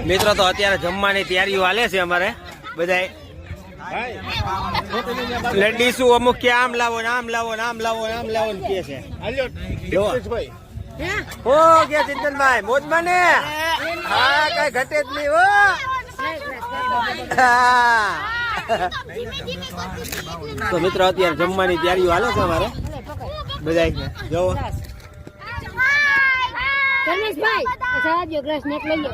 મિત્રો તો અત્યારે જમવાની તૈયારીઓ હાલે છે અમારે બધાય લેડીઝ અમુક કે આમ લાવો ને આમ લાવો ને આમ લાવો ને આમ લાવો ને કે છે ઓ કે ચિંતનભાઈ મોજમાં ને હા કઈ ઘટે જ નહીં હો તો મિત્રો અત્યારે જમવાની તૈયારીઓ હાલે છે અમારે બધાય જોવો ગણેશભાઈ અચ્છા જો ગ્લાસ નેક લઈ લો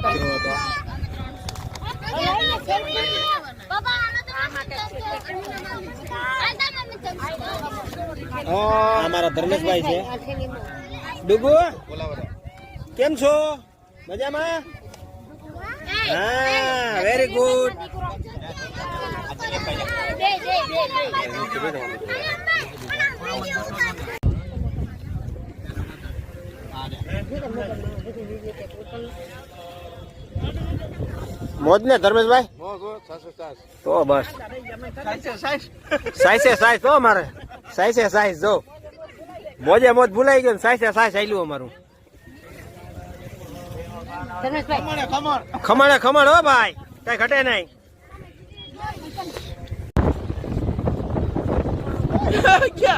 અમારા ધર્મેશભાઈ છે ડુગુ કેમ છો મજામાં હા વેરી ગુડ મોજ ને ધર્મેશભાઈ તો બસ સાઈસે તો અમારે સાઈસે જો મોજે મોજ ભૂલાઈ ગયો સાઈસે આયલું અમારું ખમણ ખમણ હો ભાઈ કઈ ઘટે નહીં क्या